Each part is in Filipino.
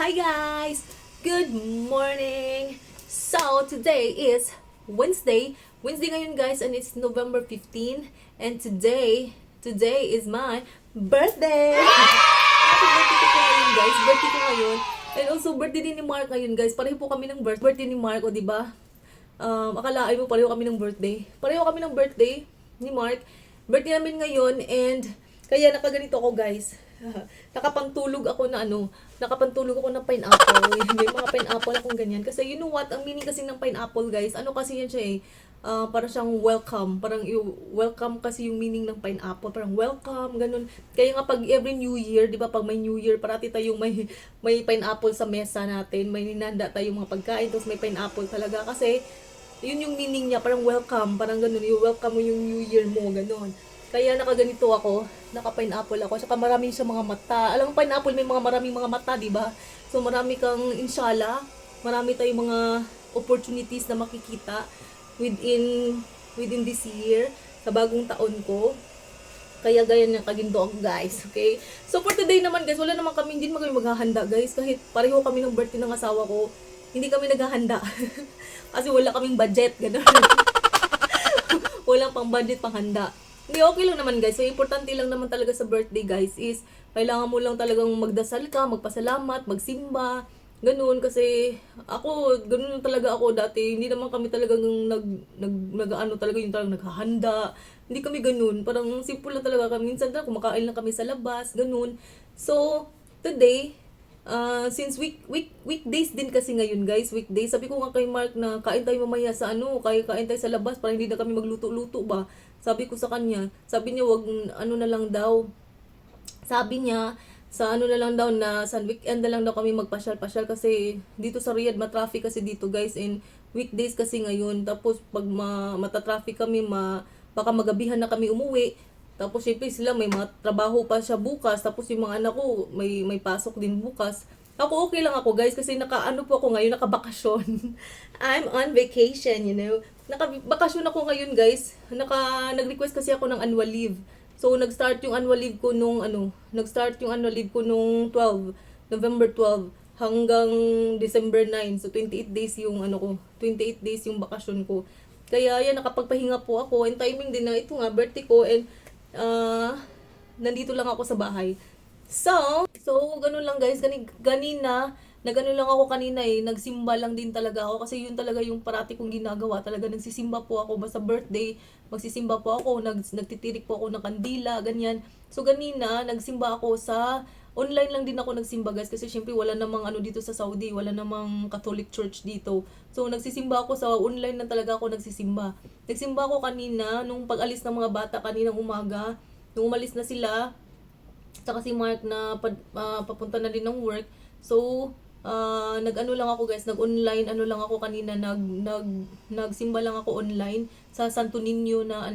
Hi guys! Good morning! So, today is Wednesday. Wednesday ngayon guys and it's November 15. And today is my birthday! Happy birthday ko ngayon guys. Birthday ko ngayon. And also birthday din ni Mark ngayon guys. Pareho po kami ng birthday ni Mark, o diba? Akalain mo pareho kami ng birthday. Pareho kami ng birthday ni Mark. Birthday namin ngayon and kaya nakaganito ako guys. Nakapantulog ako ng pineapple. May mga pineapple akong ganyan. Kasi you know what, ang meaning kasi ng pineapple guys, ano kasi yan siya para siyang welcome. Parang welcome kasi yung meaning ng pineapple. Parang welcome, ganun. Kaya nga pag every New Year, di ba, pag may New Year, parati tayong may pineapple sa mesa natin. May ninanda tayong mga pagkain, tapos may pineapple talaga. Kasi yun yung meaning niya, parang welcome. Parang ganun, yung welcome mo yung New Year mo, ganun. Kaya nakaganito ako, naka-pineapple ako, saka marami siya mga mata. Alam mo, pineapple may maraming mga mata, di ba? So marami kang, inshallah, marami tayong mga opportunities na makikita within this year, sa bagong taon ko. Kaya gaya ng kagindo ako guys, okay? So for today naman guys, wala naman kami, hindi naman kami maghahanda guys, kahit pareho kami ng birthday ng asawa ko, hindi kami naghahanda. Kasi wala kaming budget, gano'n. Walang pang budget, pang handa. Hindi, okay lang naman guys. So, importante lang naman talaga sa birthday guys is kailangan mo lang talagang magdasal ka, magpasalamat, magsimba, ganun. Kasi ako, ganun talaga ako dati. Hindi naman kami talagang nag-ano talaga yung talagang naghahanda. Hindi kami ganun. Parang simple lang talaga kami. Minsan talaga kumakain lang kami sa labas, ganun. So, today, since weekdays din kasi ngayon guys, weekdays. Sabi ko nga kay Mark na kain tayo mamaya sa kain tayo sa labas para hindi na kami magluto-luto ba. Sabi ko sa kanya, sabi niya wag na lang daw. Sabi niya sa na lang daw na sa weekend na lang daw kami magpasyal-pasyal kasi dito sa Riyadh matraffic kasi dito guys, and weekdays kasi ngayon. Tapos pag matatraffic kami, baka magabihan na kami umuwi. Tapos syempre sila may mga trabaho pa siya bukas, tapos yung mga anak ko may pasok din bukas. Ako okay lang ako guys kasi po ako ngayon, nakabakasyon. I'm on vacation, you know. Nakabakasyon ako ngayon guys. Nag-request kasi ako ng annual leave. So nag-start yung annual leave ko nung November 12 hanggang December 9. So 28 days yung 28 days yung bakasyon ko. Kaya yan, nakapagpahinga po ako, and timing din na ito nga birthday ko, and nandito lang ako sa bahay. So ganun lang guys, nagano lang ako kanina nagsimba lang din talaga ako kasi yun talaga yung parati kong ginagawa talaga, nagsisimba po ako basta birthday, magsisimba po ako, nagtitirik po ako ng kandila, ganyan. So ganina, nagsimba ako online lang din ako nagsimba guys kasi syempre wala namang dito sa Saudi, wala namang Catholic Church dito. So nagsisimba ako sa online lang talaga ako nagsisimba. Nagsimba ako kanina nung pag-alis ng mga bata kaninang umaga, nung umalis na sila, saka si Mark na papunta na din ng work. So lang ako guys, nag-online lang ako kanina, nagsimba lang ako online sa Santo Niño na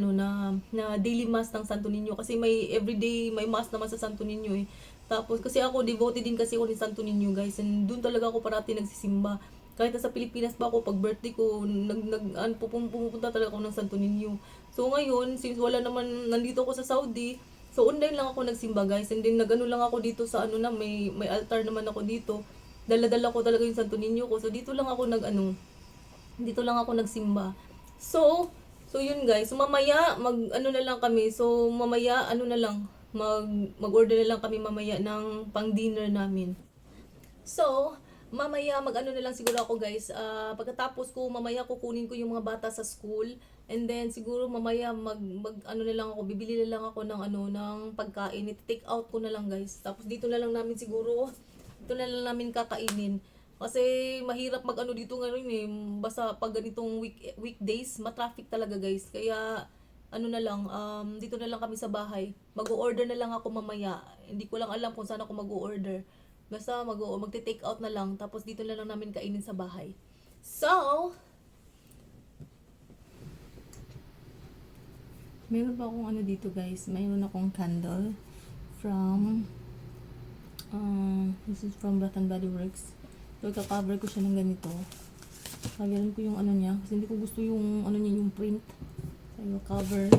na daily mass ng Santo Niño kasi may everyday may mass naman sa Santo Niño eh. Tapos kasi ako devoted din kasi ako ni Santo Niño guys, and doon talaga ako parati nagsisimba. Kahit sa Pilipinas pa ako, pag birthday ko, pupunta talaga ako ng Santo Niño. So ngayon, since wala naman, nandito ako sa Saudi, so online lang ako nagsimba guys, and then lang ako dito sa may altar naman ako dito. Dala-dala ko talaga yung Santo Niño ko. So dito lang ako dito lang ako nagsimba. So yun guys. So mamaya na lang kami. So mamaya mag-order na lang kami mamaya ng pang-dinner namin. So mamaya na lang siguro ako guys. Pagkatapos ko mamaya kukunin ko yung mga bata sa school, and then siguro mamaya na lang ako, bibili na lang ako ng pagkain. I-take out ko na lang guys. Tapos dito na lang namin siguro ito na lang namin kakainin. Kasi mahirap dito ngayon eh. Basta pag ganitong weekdays, matraffic talaga guys. Kaya na lang, dito na lang kami sa bahay. Mag-o-order na lang ako mamaya. Hindi ko lang alam kung saan ako mag-o-order. Basta magte-take out na lang. Tapos dito na lang namin kainin sa bahay. So, meron pa akong dito guys. Mayroon akong candle from this is from Bath and Body Works. So, ika-cover ko siya ng ganito. Lagyan ko yung niya. Kasi hindi ko gusto yung niya, yung print. So, i-cover.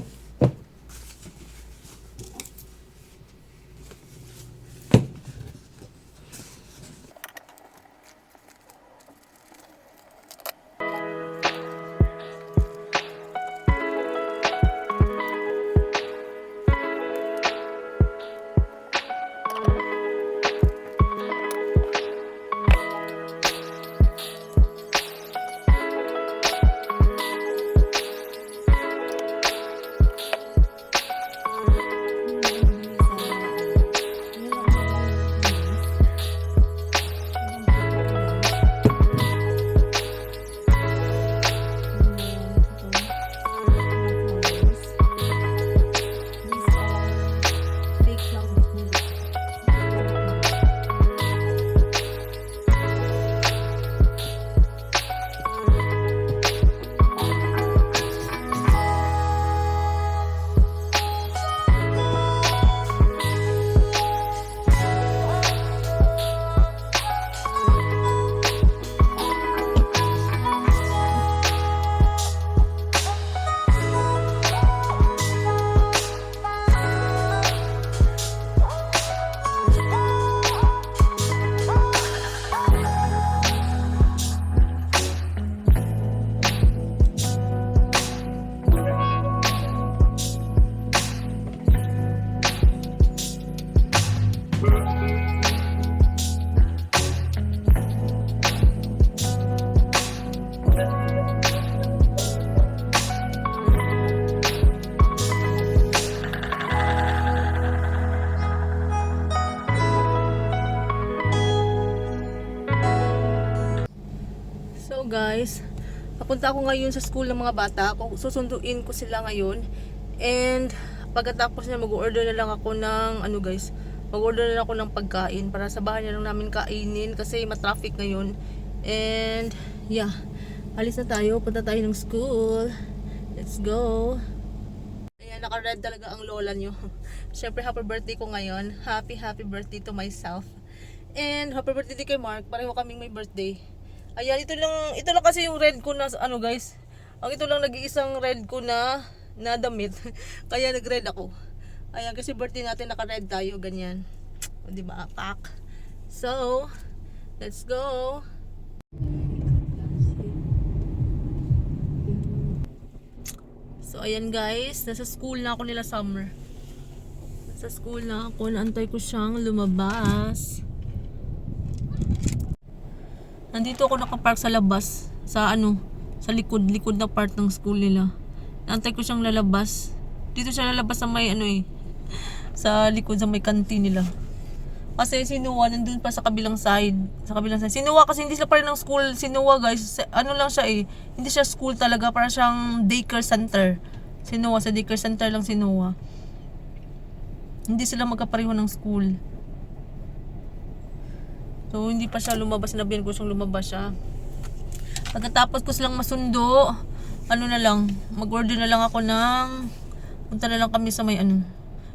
Papunta ako ngayon sa school ng mga bata. Susunduin ko sila ngayon. And pagkatapos niya, mag-order na lang ako ng ano guys, mag-order na lang ako ng pagkain para sa bahay na lang namin kainin kasi ma-traffic ngayon. And yeah, alis na tayo, punta tayo ng school. Let's go. Ayan, naka-red talaga ang lola nyo. Syempre happy birthday ko ngayon. Happy birthday to myself. And happy birthday din kay Mark. Pareho kaming may birthday. Ayan, ito lang kasi yung red ko na ano guys. Ang ito lang nag-iisang red ko na damit. Kaya nag-red ako. Ayan, kasi birthday natin naka-red tayo, ganyan. O, diba? Pack. So, let's go. So, ayan guys. Nasa school na ako nila Summer. Nasa school na ako. Naantay ko siyang lumabas. Nandito ako nakapark sa labas. Sa likod na part ng school nila. Naantay ko siyang lalabas. Dito siya lalabas sa may sa likod sa may kantin nila. Kasi si Noah nandun pa sa kabilang side. Si Noah kasi hindi sila pa rin ng school. Si Noah guys, ano lang siya hindi siya school talaga. Para siyang daycare center. Si Noah, sa daycare center lang si Noah. Hindi sila magkapareho ng school. So, hindi pa siya lumabas. Sinabihan ko siyang lumabas siya. Pagkatapos ko silang masundo, mag-order na lang ako punta na lang kami sa may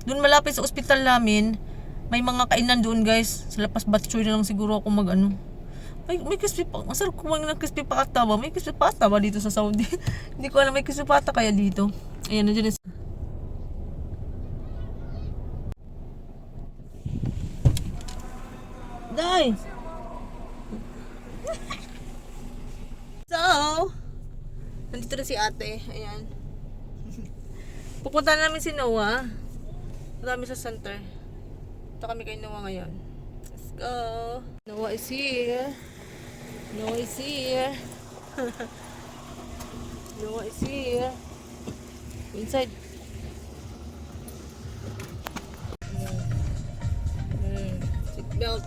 doon malapit sa ospital namin, may mga kainan doon guys. Sa Lapas Batchoy na lang siguro ako may crispy pa. Masarap kumain ng crispy pata ba? May crispy pata ba dito sa Saudi? Hindi ko alam, may crispy pata kaya dito. Ayan, nandiyan na. Guys! So, nandito na si ate. Ayan. Pupunta namin si Noah. Marami sa center. Ito kami kay Noah ngayon. Let's go. Noah is here. Noah is here. Noah is here. Inside. Seatbelt.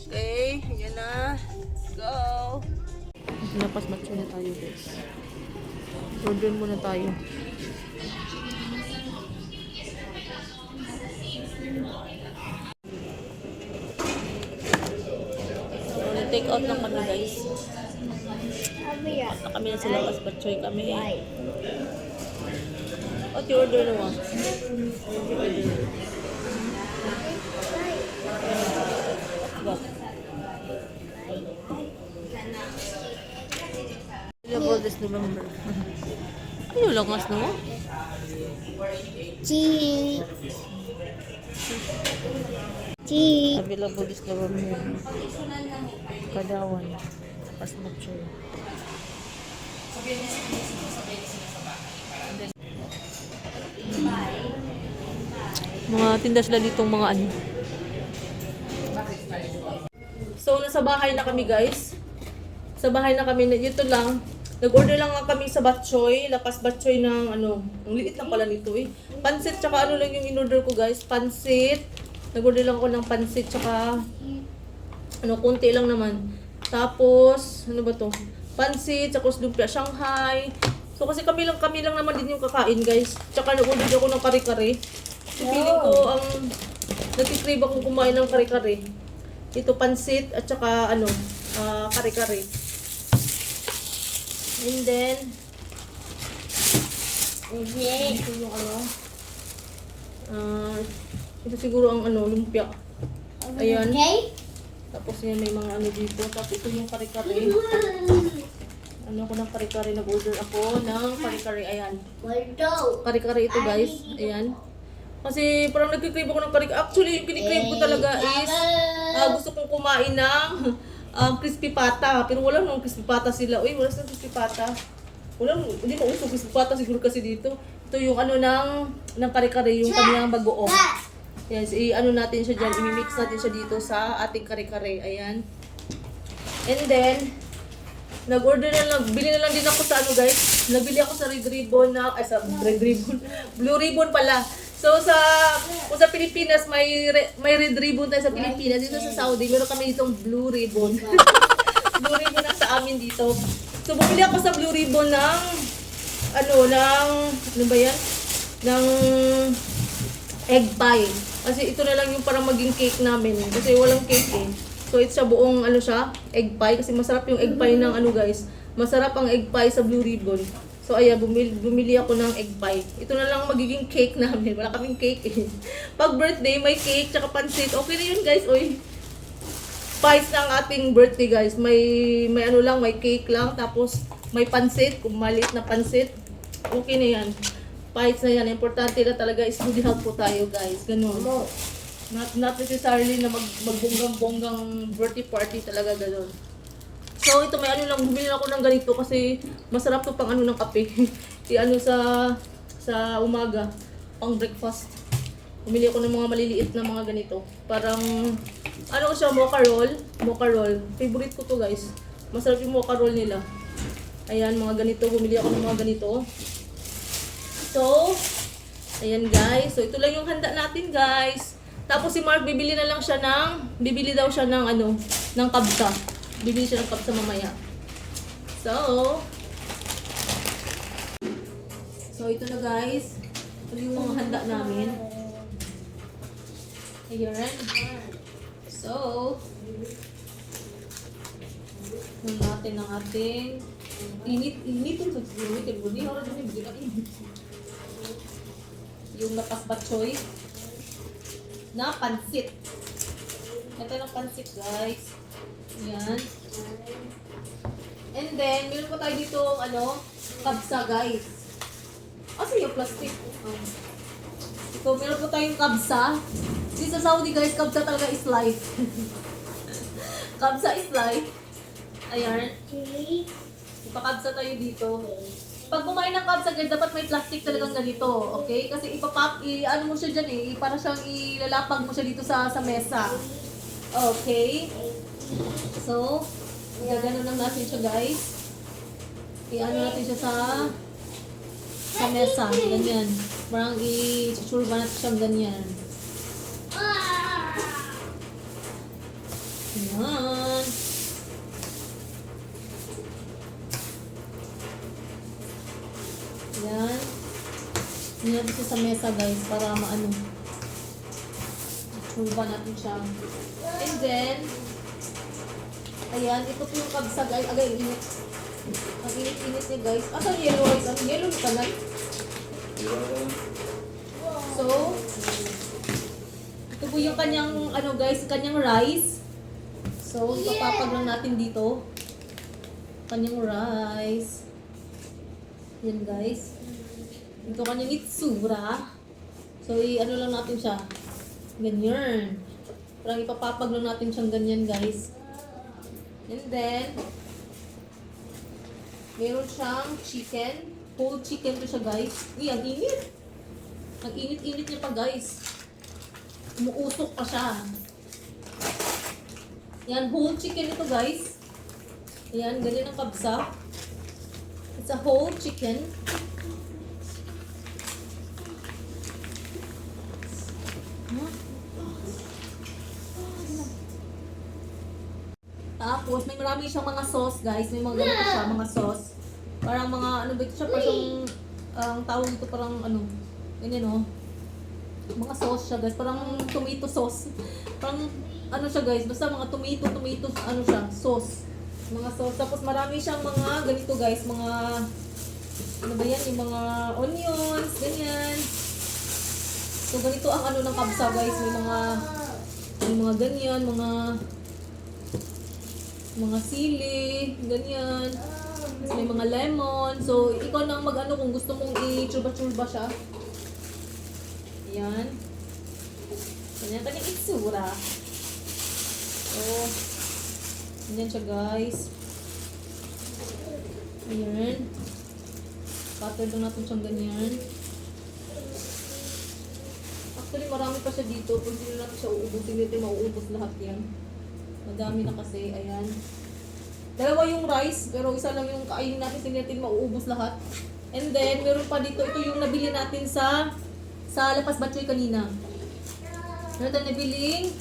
Okay, yan na. Let's go. Lapas Batchoy na tayo guys. Order muna tayo. So, take out lang kami guys. At kami na sa Lapas Batchoy kami. What you order na Available this November. Ano lang mas no? Available this November. Padawan. Lapas Batchoy. Mga tinda sila ditong mga So, nasa bahay na kami guys. Sa bahay na kami. Ito lang. Nag-order lang kami sa Batchoy. Lapas Batchoy ng ang liit lang pala nito Pansit tsaka lang yung in-order ko guys. Pansit. Nag-order lang ako ng pansit tsaka konti lang naman. Tapos, ano ba to? Pansit, tsaka lumpia Shanghai. So, kasi kami lang naman din yung kakain guys. Tsaka nag-order ako ng kare-kare. So, feeling ko nag-crave akong kumain ng kare-kare. Ito pansit at saka kare-kare. And then ito yung ito siguro ang lumpia. Ayan. Tapos yan may mga dito. Tapos ito yung kare-kare. Ko ng kare-kare, nag-order ako ng kare-kare. Ayan. Kare-kare ito guys. Ayan. Kasi parang nagkikrave ako ng kare-kare. Actually, yung kinikrave ko talaga is gusto kong kumain ng crispy pata. Pero wala nung crispy pata sila. Uy, wala silang crispy pata. Hindi mo uso crispy pata siguro kasi dito. Ito yung ng kare-kare, yung kanyang bagoong. Yan, natin siya dyan. I-mix natin siya dito sa ating kare-kare. Ayan. And then, bili na lang din ako sa guys. Nagbili ako sa Red Ribbon Blue Ribbon pala. So kung sa Pilipinas may Red Ribbon tayo sa Pilipinas, dito sa Saudi meron kami ditong Blue Ribbon. Blue Ribbon na sa amin dito. So, bumili ako sa Blue Ribbon ng, ano ba yan? Ng egg pie. Kasi ito na lang yung parang maging cake namin. Kasi walang cake eh. So, it's siya buong, egg pie. Kasi masarap yung egg pie ng guys. Masarap ang egg pie sa Blue Ribbon. So, ayan, bumili ako ng egg pie. Ito na lang magiging cake namin. Wala kaming cake eh. Pag birthday, may cake, tsaka pansit. Okay na yun guys, oy. Pies ng ating birthday guys. May may cake lang. Tapos, may pansit. Kung maliit na pansit. Okay na yan. Pies na yan. Importante na talaga is good health po tayo guys. Ganun. Not necessarily na magbonggang-bonggang birthday party talaga ganun. So, ito may bumili ako ng ganito kasi masarap to pang ng kape. Sa umaga, pang breakfast. Bumili ako ng mga maliliit na mga ganito. Parang, siya, mocha roll. Mocha roll. Favorite ko to guys. Masarap yung mocha roll nila. Ayan, mga ganito. Bumili ako ng mga ganito. So, ayan guys. So, ito lang yung handa natin guys. Tapos si Mark, bibili daw siya ng kabsa. Bibili siya ng kabsa mamaya. So, ito na guys. Ito yung mga handa namin. Ayan. So, yung natin ang ating init yung yung lapas batchoy na pansit. Ito ng pansit guys. Ayan. And then, meron pa tayo dito kabsa guys. Asa yung plastic? Ito, meron po tayong kabsa. Dito sa Saudi guys, kabsa talaga is life. Kabsa is life. Ayan. Ipakabsa tayo dito. Pag kumain ng kabsa guys, dapat may plastic talagang ganito. Okay? Kasi mo siya dyan eh. Para siyang ilalapag mo siya dito sa mesa. Okay? So, gaganon lang natin siya guys. Natin siya sa mesa. Ganyan. Parang i-churba natin siyang ganyan. Ayan. Ayan. Ayan natin siya sa mesa guys para churba natin siya. And then, ayan, ito po yung kabsa guys. Agay, init. Ang init-init niya guys. Asan yellow rice? Ang yellow na kanal? So, ito po yung kanyang, kanyang rice. So, ipapapag lang natin dito. Kanyang rice. Yan guys. Ito kanyang itsura. So, lang natin siya. Ganyan. Parang ipapapag lang natin siyang ganyan guys. And then, meron siyang chicken. Whole chicken to siya guys. Uy, ang init. Ang init-init niya pa guys. Umuusok pa siya. Yan, whole chicken ito guys. Ayan, ganyan ang kabsa. It's a whole chicken. Tapos, may marami siyang mga sauce guys. May mga ganito siya, mga sauce. Parang mga, ba ito siya? Parang, tawag ito parang, ganyan mga sauce siya guys. Parang tomato sauce. Parang, siya guys. Basta mga tomato, siya, sauce. Mga sauce. Tapos marami siyang mga ganito guys. Mga, ba yan? Yung mga onions, ganyan. So, ganito ang ng kabsa guys. May mga ganyan, mga sili, ganyan. May mga lemon. So, ikaw nang kung gusto mong i-churba-churba siya. Ayan. Ganyan kanyang itsura. So, ganyan siya guys. Ayan. Butter lang natin siyang ganyan. Actually, marami pa siya dito. Kung hindi natin siya uubusin dito, mauubos lahat yan. Madami na kasi, ayan. Dalawa yung rice, pero isa lang yung kainin natin, hindi natin mauubos lahat. And then, meron pa dito, ito yung nabili natin sa Lapas Batchoy kanina. Meron tayong nabiling,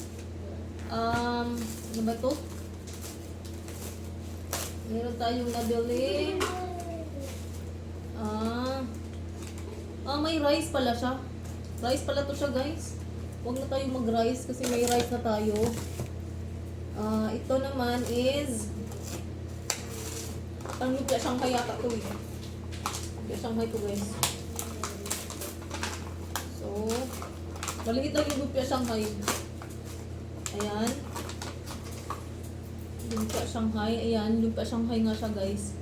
ano ba ito? Meron tayong nabili. May rice pala siya. Rice pala to siya, guys. Huwag na tayo mag-rice kasi may rice na tayo. Ito naman is ang lumpia Shanghai yata to eh. Lumpia Shanghai to, guys. So, maliit lang yung lumpia Shanghai. Ayan. Lumpia Shanghai. Ayan, lumpia Shanghai nga siya, guys.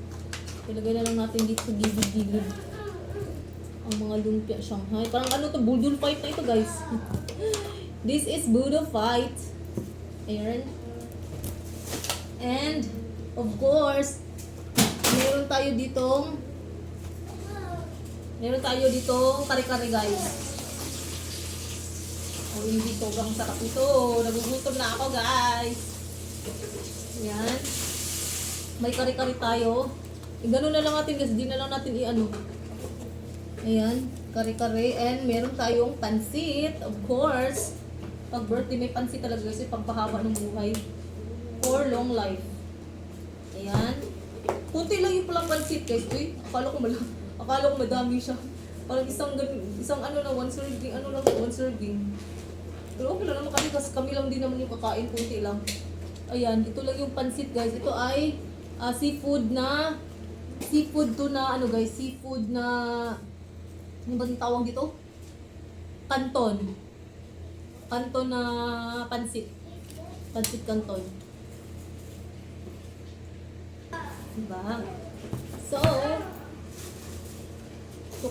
Ilagay na lang natin dito sa gilid-gilid. Ang mga lumpia Shanghai. Parang ano to, Boodle Fight na ito, guys. This is Boodle Fight. Ayan. And, of course, meron tayo ditong kare-kare, guys. Oh, hindi to, ang sarap ito. Nagugutom na ako, guys. Ayan. May kare-kare tayo. Ganun na lang natin, guys. Di na lang natin i-ano. Ayan, kare-kare. And meron tayong pansit, of course. Pag birthday, may pansit talaga kasi pagpahaba ng buhay. For long life. Ayan. Kunti lang yung palang pansit, guys. Uy, akala ko madami siya. Parang isang ano na, one serving. Pero okay lang naman kami lang din naman yung kakain, kunti lang. Ayan, ito lang yung pansit, guys. Ito ay seafood na, ano ba yung tawag dito? Canton na pansit. Pansit canton. Diba? So,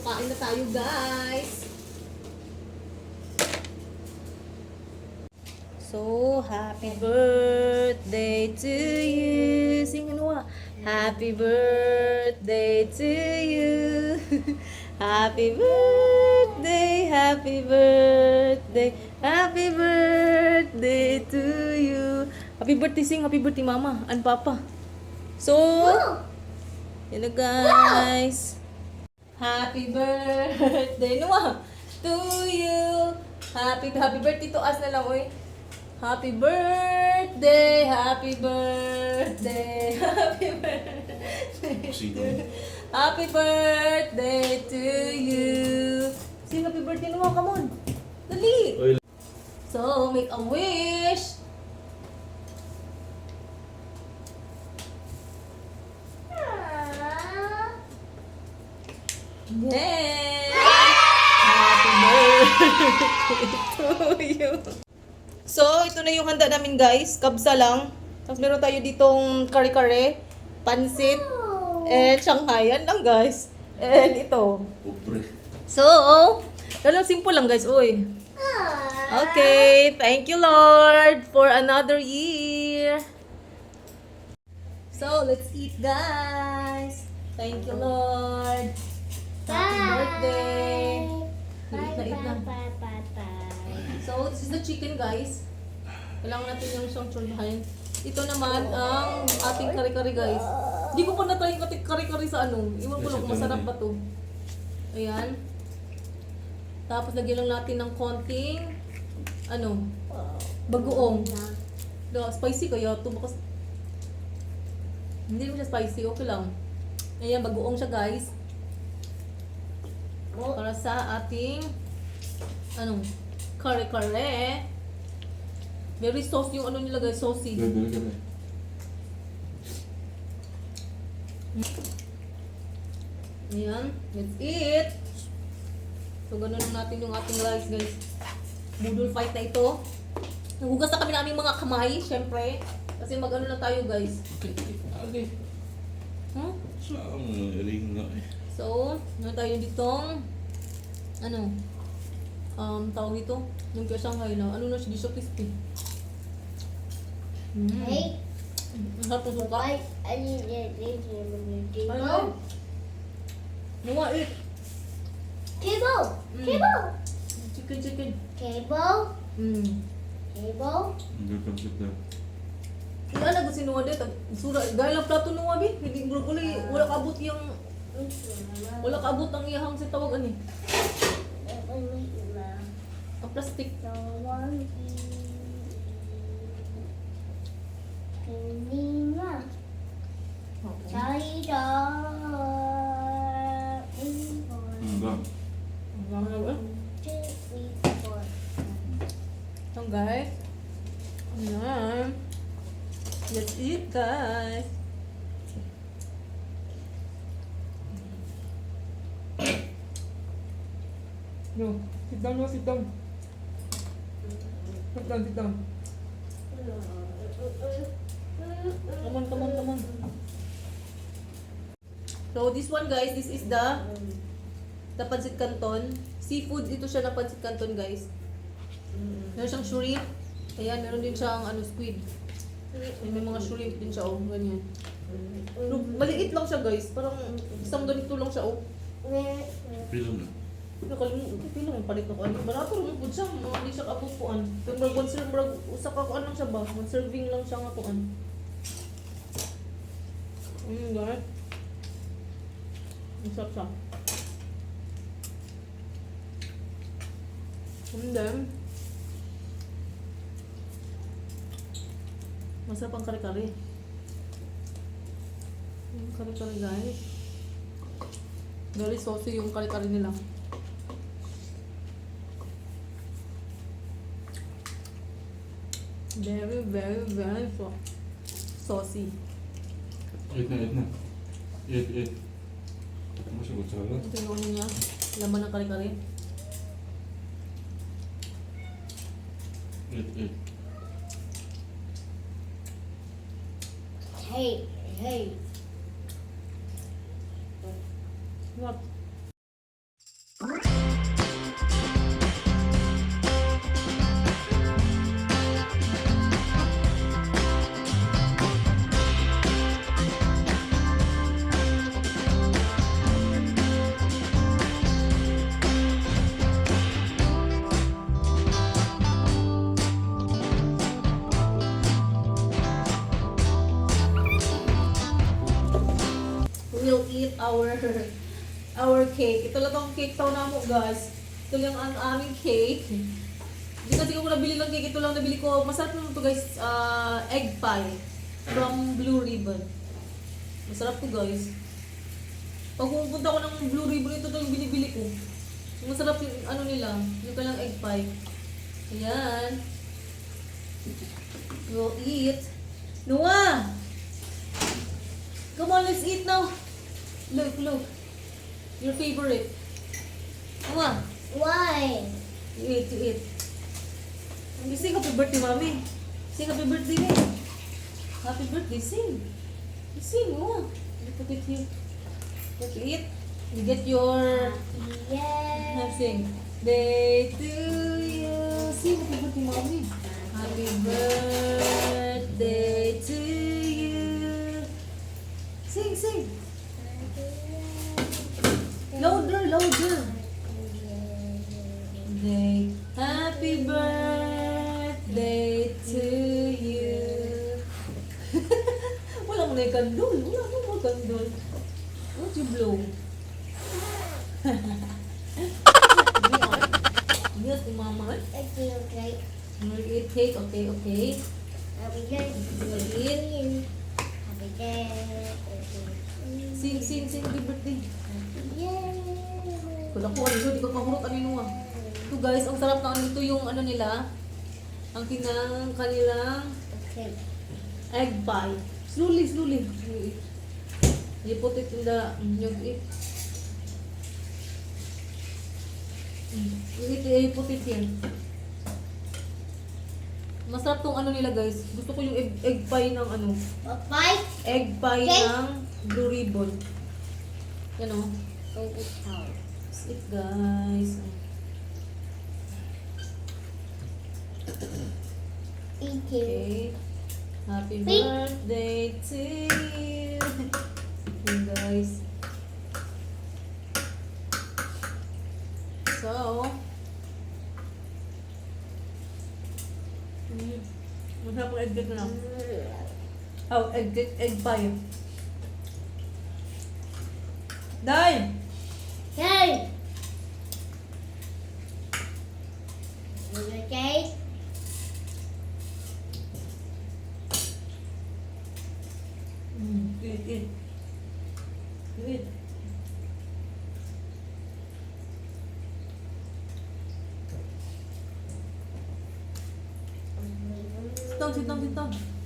kain na tayo, guys. So, happy birthday to you. Sing ano ah? Happy birthday to you. Happy birthday, happy birthday, happy birthday to you. Happy birthday, sing happy birthday, mama and papa. So, yun na, guys. Happy birthday, to you. Happy birthday to us na lang, oy. Happy birthday, happy birthday, happy birthday. Happy birthday to you. Sing happy birthday naman, come on. Dali. So, make a wish. Yay! Happy birthday to you. So, ito na yung handa namin, guys. Kabsa lang. Tapos meron tayo ditong kare-kare, pansit, and Shanghai. Yan lang, guys. And ito. So, talagang simple lang, guys. Uy. Okay. Thank you, Lord, for another year. So, let's eat, guys. Thank you, Lord. Happy birthday. Eat na. So, this is the chicken, guys. Kailangan natin yung siyang churbahin. Ito naman ang ating kare-kare, guys. Hindi ko pa na-try yung kare-kare sa ano. Iwan ko lang kung masarap ba to. Ayan. Tapos lagyan lang natin ng konting bagoong. Spicy kaya ito. Bakas hindi naman siya spicy. Okay lang. Ayan, bagoong siya, guys. Para sa ating kare-kare. Very sauce yung nila, guys, saucy. Ayan, let's eat. So, ganun lang natin yung ating rice, guys. Boodle Fight na ito. Nagugas na kami naming mga kamay, syempre. Kasi mag-ano na tayo, guys. Okay. So, meron tayo ditong tawag dito, yung kaya Shanghai na, na siya, di siya crispy. Hey. Ang sarap ng suka. I need table. Ano? Nawa, eat. Table. Table. Chicken. Table. Mm. Table. Wala na gusto sinuwa dito. Gaya lang plato nuwa, bi. Hindi wala kaabot yung wala kaabot ang iyahang sa tawagan eh. Ang plastic. Oo. China. Four. Ba? Ang dami na ba? 2, 3, 4. So guys. Ayan. Let's eat guys. No, sit down, no, sit down. Sit down, sit down. Come on, come on, come on. So this one guys, this is the pancit canton. Seafood ito siya na pancit canton guys. Meron siyang shrimp. Ayan, meron din siyang squid. May mga shrimp din siya, oh, ganyan. Pero maliit lang siya guys, parang isang ganito lang siya, oh. Pilong na. Pilang palit ako. Barato rin po siya, hindi siya kapupuan. Pero one serving, usak ako lang siya ba? One serving lang siya nga kuan. Guys. Ang sarap siya. And then, masarap ang kare-kare. Yung kare-kare guys. Very saucy yung kare-kare nila. Very, very, very saucy. Eat na, eat na. Eat, eat. Masyadong sarap. Ito yung ano niya, laman ng kare-kare. Eat, eat. Hey, hey. Sarap. We'll eat our cake. Ito lang ang cake tao na mo guys. Ito lang ang aming cake. Hindi kasi ako nabili ng cake. Ito lang nabili ko. Masarap naman ito guys. Egg pie from Blue Ribbon. Masarap to guys. Pag pupunta ko ng Blue Ribbon, ito yung binibili ko. Masarap yung ano nila. Yung kalang egg pie. Ayan. We'll eat. Noah! Come on, let's eat now. Look, look. Your favorite. Come on. Why? You eat, you eat. You sing happy birthday, mommy. Sing happy birthday, eh. Happy birthday, sing. You sing, oh. You put it here. Let's eat. You get your... Yes. Sing. Day to you. Sing happy birthday, mommy. Happy birthday to you. Sing, sing. Louder, louder. Day. Happy birthday to you. Wala mo na yung kandol. Wala mo mo kandol. What you blow? Yes, mama. Okay, okay. You will eat cake? Okay, okay. Happy day. You will eat. Happy day. Sing, sing, sing. Happy birthday. Yay. Kung ako, ano, di ko kahurot ang inuwa. Ito guys, ang sarap na ito yung ano nila. Ang kanilang Okay. egg pie. Slowly, slowly. You put it in the, you eat. You put it here. Masarap tong ano nila guys. Gusto ko yung egg pie ng ano. Bye. Egg pie Okay. ng Blue Ribbon. Yan o. Go to town. Let's eat guys. Eating. Okay. Happy Wait. birthday to you. Okay guys. So, masarap ang egg cake na. Oh, egg pie. Dai! Hey. You okay? Eat, eat. down, sit down, sit down.